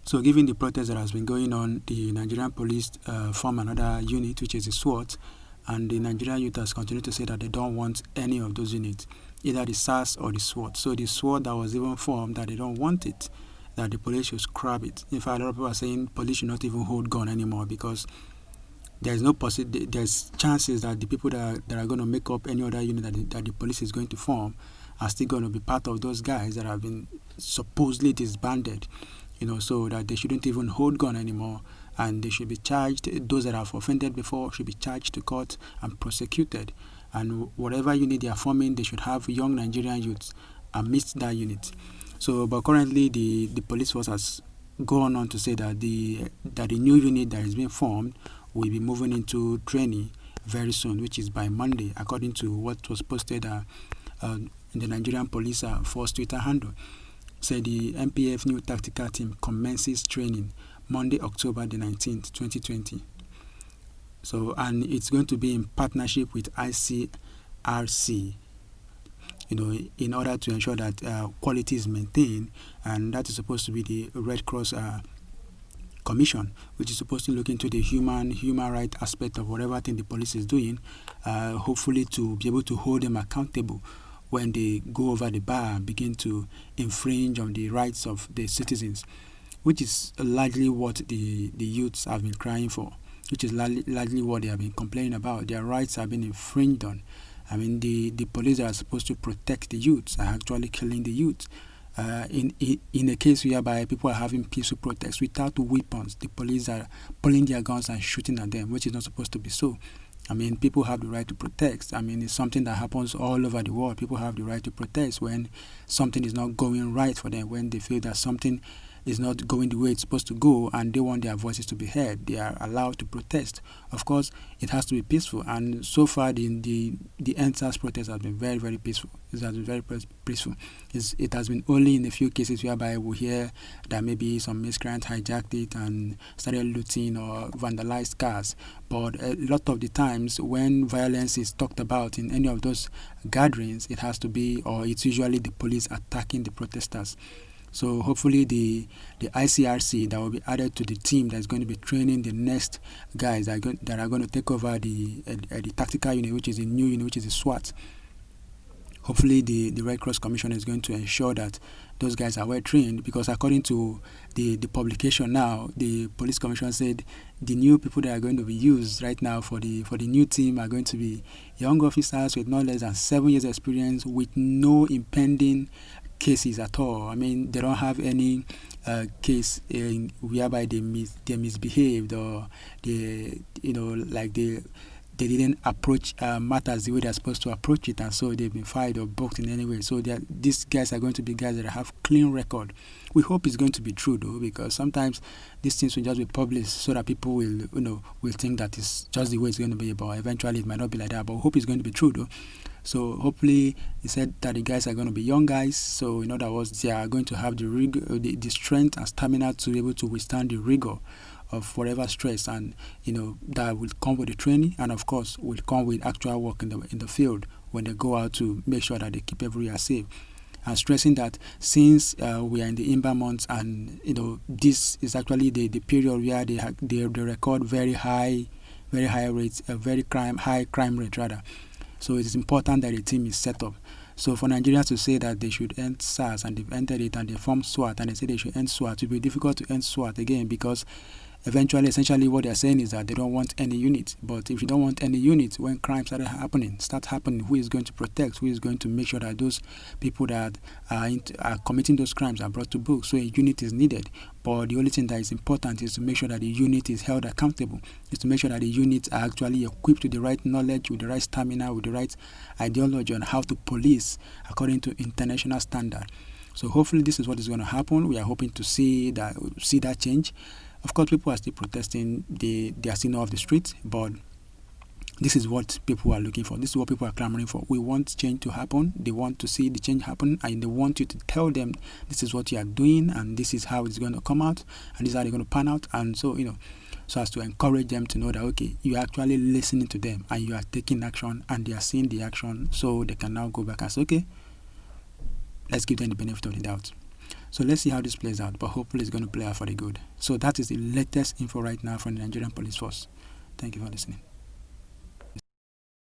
So given the protest that has been going on, the Nigerian police form another unit, which is the SWAT, and the Nigerian youth has continued to say that they don't want any of those units, either the SARS or the SWAT. So the SWAT that was even formed, that they don't want it, that the police should scrap it. In fact, a lot of people are saying police should not even hold gun anymore, because there's chances that the people that are going to make up any other unit that the police is going to form are still going to be part of those guys that have been supposedly disbanded, so that they shouldn't even hold gun anymore, and they should be charged. Those that have offended before should be charged to court and prosecuted. And whatever unit they are forming, they should have young Nigerian youths amidst that unit. So, but currently the police force has gone on to say that the new unit that is being formed will be moving into training very soon, which is by Monday, according to what was posted in the Nigerian Police Force Twitter handle. Said the MPF new tactical team commences training Monday, October the 19th, 2020. So, and it's going to be in partnership with ICRC, in order to ensure that quality is maintained, and that is supposed to be the Red Cross Commission, which is supposed to look into the human right aspect of whatever thing the police is doing, hopefully to be able to hold them accountable when they go over the bar and begin to infringe on the rights of the citizens, which is largely what the youths have been crying for, which is largely what they have been complaining about. Their rights have been infringed on. I mean, the police that are supposed to protect the youths are actually killing the youths. In a case whereby people are having peaceful protests without weapons, the police are pulling their guns and shooting at them, which is not supposed to be so. I mean, people have the right to protest. I mean, it's something that happens all over the world. People have the right to protest when something is not going right for them, when they feel that something is not going the way it's supposed to go and they want their voices to be heard. They are allowed to protest. Of course, it has to be peaceful, and so far the endsars protest has been very, very peaceful. It has been very peaceful. It has been only in a few cases whereby we hear that maybe some miscreant hijacked it and started looting or vandalized cars. But a lot of the times when violence is talked about in any of those gatherings, it has to be, or it's usually the police attacking the protesters. So hopefully the ICRC that will be added to the team that's going to be training the next guys that are going to take over the tactical unit, which is a new unit, which is the SWAT. Hopefully the Red Cross Commission is going to ensure that those guys are well trained, because according to the publication now, the police commission said the new people that are going to be used right now for the new team are going to be young officers with no less than 7 years experience, with no impending cases at all. I mean, they don't have any case whereby they misbehaved, or they didn't approach matters the way they're supposed to approach it, and so they've been fired or booked in any way. So these guys are going to be guys that have clean record. We hope it's going to be true, though, because sometimes these things will just be published so that people will think that it's just the way it's going to be, but eventually it might not be like that. But we hope it's going to be true, though. So hopefully, he said that the guys are going to be young guys. So in other words, they are going to have the strength and stamina to be able to withstand the rigor of whatever stress, and that will come with the training, and of course will come with actual work in the field when they go out to make sure that they keep everywhere safe. And stressing that since we are in the Imber months, and this is actually the period where they record very high rates, high crime rate rather. So it is important that the team is set up. So for Nigerians to say that they should end SARS, and they've entered it, and they formed SWAT, and they say they should end SWAT, it will be difficult to end SWAT again, because essentially what they're saying is that they don't want any unit. But if you don't want any unit, when crime start happening, who is going to protect? Who is going to make sure that those people that are committing those crimes are brought to book? So a unit is needed. But the only thing that is important is to make sure that the unit is held accountable. Is to make sure that the units are actually equipped with the right knowledge, with the right stamina, with the right ideology on how to police according to international standard. So hopefully this is what is going to happen. We are hoping to see that change. Of course, people are still protesting. They are still not off the streets, but this is what people are looking for. This is what people are clamoring for. We want change to happen. They want to see the change happen, and they want you to tell them this is what you are doing, and this is how it's going to come out, and this is how they're going to pan out. And so, so as to encourage them to know that, okay, you are actually listening to them, and you are taking action, and they are seeing the action, so they can now go back and say, okay, let's give them the benefit of the doubt. So let's see how this plays out, but hopefully it's going to play out for the good. So that is the latest info right now from the Nigerian Police Force. Thank you for listening.